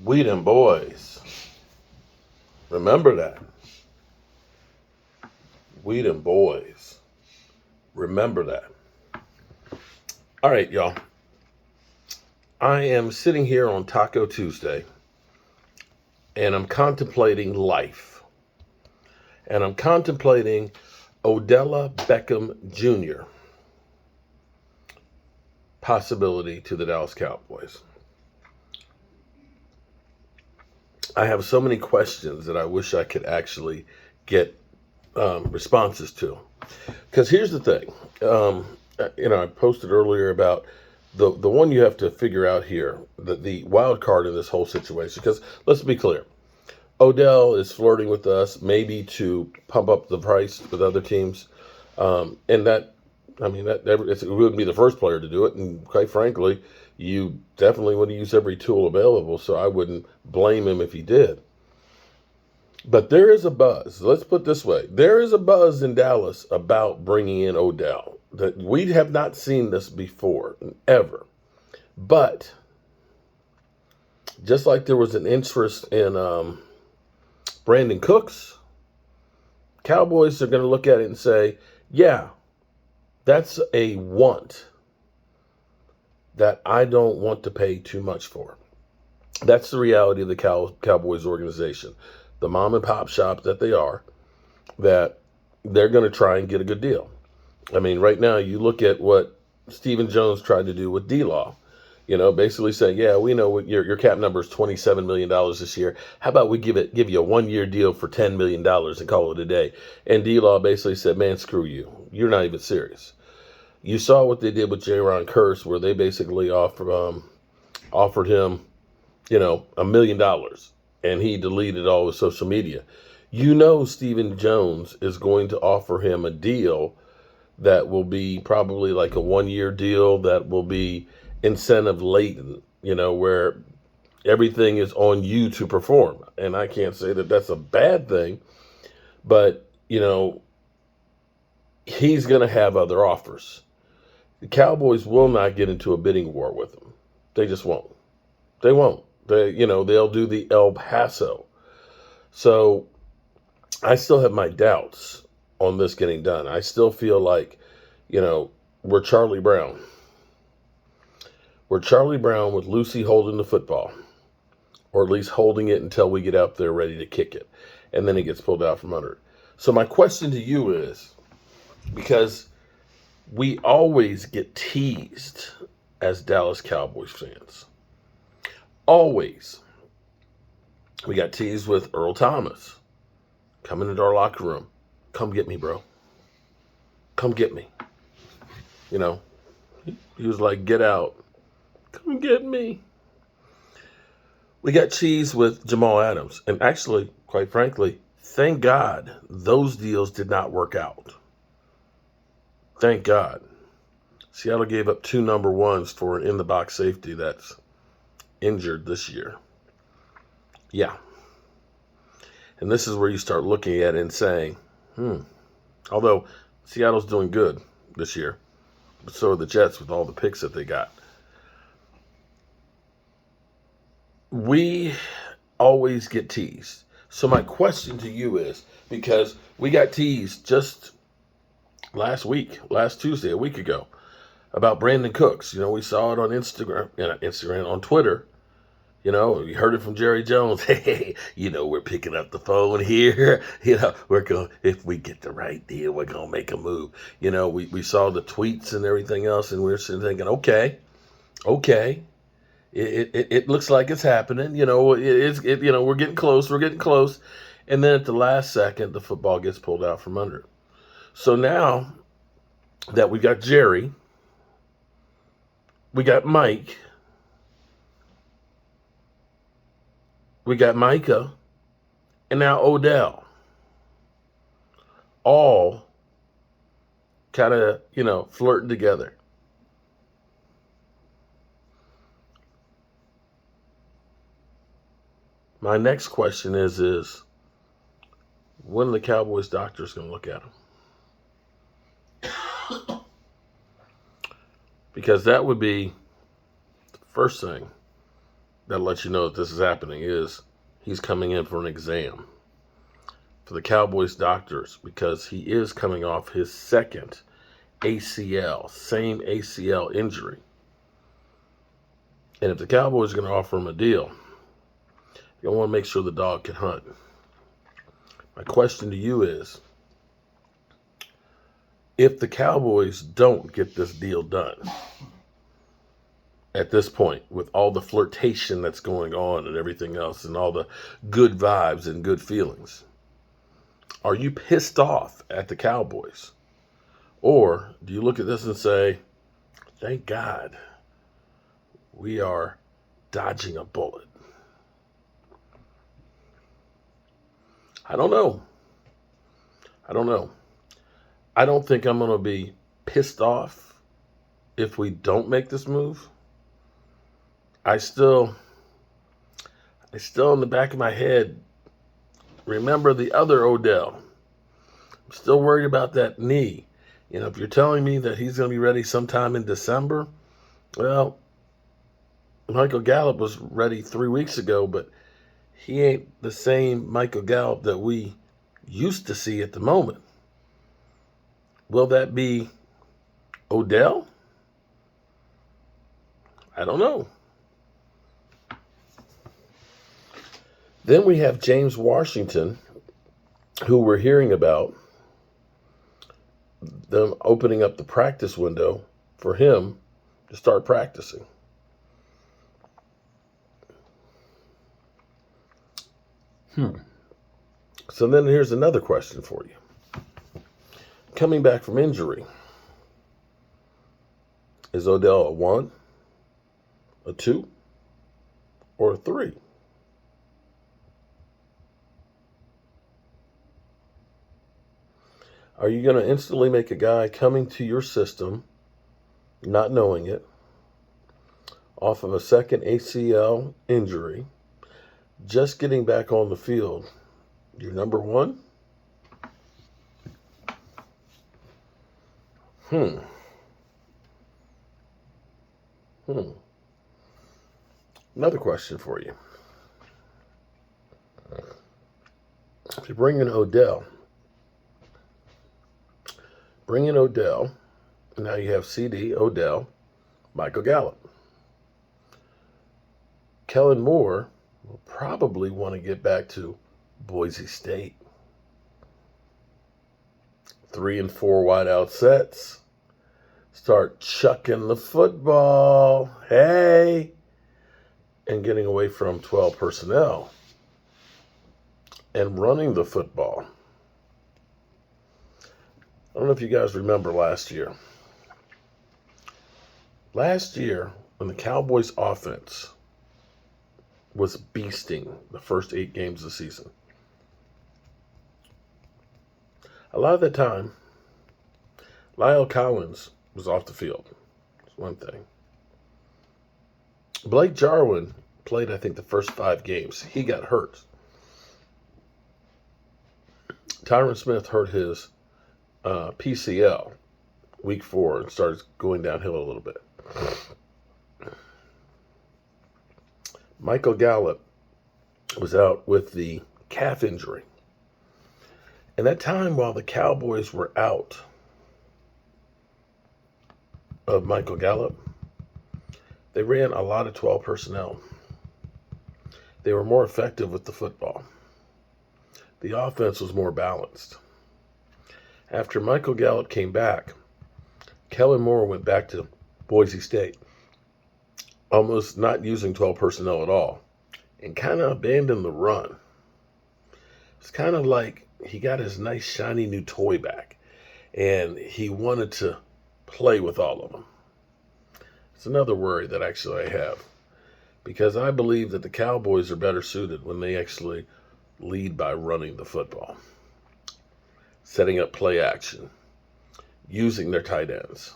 We them boys. Remember that. We them boys. Remember that. All right, y'all. I am sitting here on Taco Tuesday, and I'm contemplating life. And I'm contemplating Odell Beckham Jr. possibility to the Dallas Cowboys. I have so many questions that I wish I could actually get responses to. Because here's the thing. I posted earlier about the one you have to figure out here, the wild card in this whole situation. Because let's be clear. Odell is flirting with us, maybe to pump up the price with other teams. And that it wouldn't be the first player to do it. And quite frankly, you definitely would use every tool available. So I wouldn't blame him if he did. But there is a buzz. Let's put it this way. There is a buzz in Dallas about bringing in Odell. That we have not seen this before, ever. But just like there was an interest in Brandon Cooks, Cowboys are going to look at it and say, yeah, that's a want that I don't want to pay too much for. That's the reality of the Cowboys organization. The mom and pop shop that they are, that they're going to try and get a good deal. I mean, right now, you look at what Stephen Jones tried to do with D-Law. Basically saying, yeah, we know what your cap number is $27 million this year. How about we give you a 1-year deal for $10 million and call it a day? And D-Law basically said, man, screw you. You're not even serious. You saw what they did with Jaron Curse, where they basically offered him, $1 million, and he deleted all his social media. Stephen Jones is going to offer him a deal that will be probably like a 1-year deal that will be incentive laden, where everything is on you to perform. And I can't say that that's a bad thing, but, he's going to have other offers. The Cowboys will not get into a bidding war with him. They just won't. They won't. They'll do the El Paso. So I still have my doubts on this getting done. I still feel like, we're Charlie Brown. We're Charlie Brown with Lucy holding the football, or at least holding it until we get out there ready to kick it, and then it gets pulled out from under it. So my question to you is, because we always get teased as Dallas Cowboys fans. Always. We got teased with Earl Thomas coming into our locker room. Come get me, bro. Come get me. He was like, get out. Come get me. We got cheese with Jamal Adams. And actually, quite frankly, thank God those deals did not work out. Thank God. Seattle gave up 2 number ones for an in-the-box safety that's injured this year. Yeah. And this is where you start looking at it and saying, although Seattle's doing good this year, but so are the Jets with all the picks that they got. We always get teased. So my question to you is, because we got teased just last Tuesday, a week ago, about Brandon Cooks. We saw it on Instagram, on Twitter. We heard it from Jerry Jones. Hey, we're picking up the phone here. If we get the right deal, we're going to make a move. We saw the tweets and everything else, and we were sitting thinking, okay. It looks like it's happening. We're getting close. And then at the last second, the football gets pulled out from under. So now that we got Jerry, we got Mike, we got Micah, and now Odell. All kind of, flirting together. My next question is when are the Cowboys doctors going to look at him? Because that would be the first thing that lets you know that this is happening is he's coming in for an exam for the Cowboys doctors because he is coming off his second ACL, same ACL injury. And if the Cowboys are going to offer him a deal, you want to make sure the dog can hunt. My question to you is, if the Cowboys don't get this deal done at this point, with all the flirtation that's going on and everything else and all the good vibes and good feelings, are you pissed off at the Cowboys? Or do you look at this and say, thank God we are dodging a bullet? I don't know. I don't think I'm going to be pissed off if we don't make this move. I still in the back of my head remember the other Odell. I'm still worried about that knee. If you're telling me that he's going to be ready sometime in December, well, Michael Gallup was ready 3 weeks ago, but he ain't the same Michael Gallup that we used to see at the moment. Will that be Odell? I don't know. Then we have James Washington, who we're hearing about, them opening up the practice window for him to start practicing. So then here's another question for you. Coming back from injury, is Odell a 1, a 2, or a 3? Are you going to instantly make a guy coming to your system, not knowing it, off of a second ACL injury, just getting back on the field, your number 1? Another question for you. If you bring in Odell, now you have CD, Odell, Michael Gallup. Kellen Moore will probably want to get back to Boise State. 3 and 4 wideout sets. Start chucking the football. Hey! And getting away from 12 personnel. And running the football. I don't know if you guys remember last year. Last year, when the Cowboys offense was beasting the first 8 games of the season, a lot of the time, Lyle Collins was off the field. That's one thing. Blake Jarwin played, I think, the first 5 games. He got hurt. Tyron Smith hurt his PCL week 4 and started going downhill a little bit. Michael Gallup was out with the calf injury. And that time while the Cowboys were out of Michael Gallup, they ran a lot of 12 personnel. They were more effective with the football. The offense was more balanced. After Michael Gallup came back, Kellen Moore went back to Boise State, almost not using 12 personnel at all, and kind of abandoned the run. It's kind of like he got his nice, shiny new toy back, and he wanted to play with all of them. It's another worry that actually I have, because I believe that the Cowboys are better suited when they actually lead by running the football, setting up play action, using their tight ends.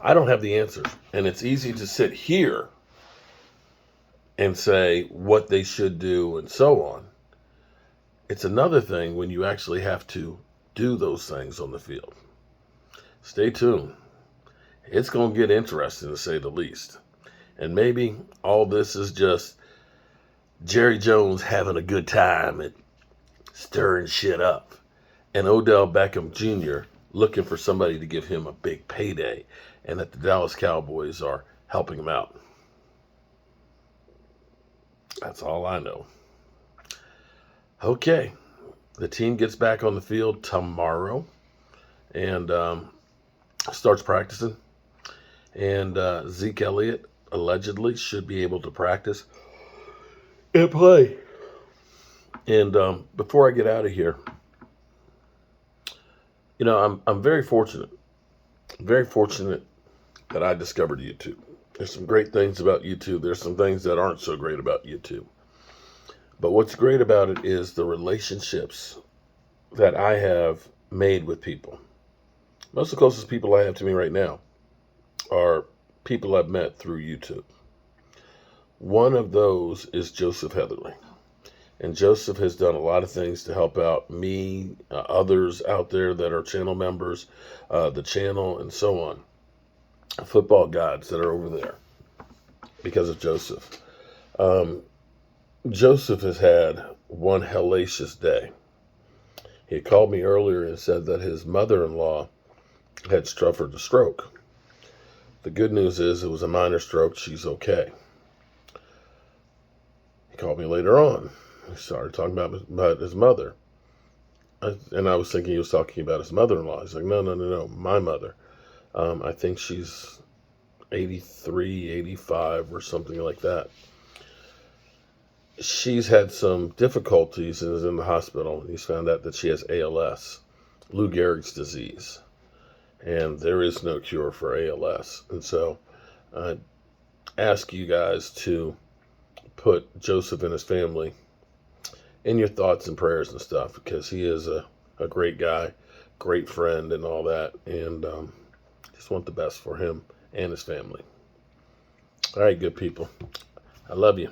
I don't have the answers, and it's easy to sit here and say what they should do and so on. It's another thing when you actually have to do those things on the field. Stay tuned. It's going to get interesting, to say the least. And maybe all this is just Jerry Jones having a good time and stirring shit up, and Odell Beckham Jr. looking for somebody to give him a big payday, and that the Dallas Cowboys are helping him out. That's all I know. Okay, the team gets back on the field tomorrow and starts practicing. And Zeke Elliott allegedly should be able to practice and play. And before I get out of here, I'm very fortunate that I discovered YouTube. There's some great things about YouTube. There's some things that aren't so great about YouTube. But what's great about it is the relationships that I have made with people. Most of the closest people I have to me right now are people I've met through YouTube. One of those is Joseph Heatherly. And Joseph has done a lot of things to help out me, others out there that are channel members, the channel, and so on. Football gods that are over there because of Joseph. Joseph has had one hellacious day. He had called me earlier and said that his mother-in-law had suffered a stroke. The good news is it was a minor stroke. She's okay. He called me later on. He started talking about his mother. And I was thinking he was talking about his mother-in-law. He's like, no, my mother. I think she's 83, 85 or something like that. She's had some difficulties and is in the hospital. He's found out that she has ALS, Lou Gehrig's disease. And there is no cure for ALS. And so I ask you guys to put Joseph and his family in your thoughts and prayers and stuff, because he is a great guy, great friend and all that. And just want the best for him and his family. All right, good people. I love you.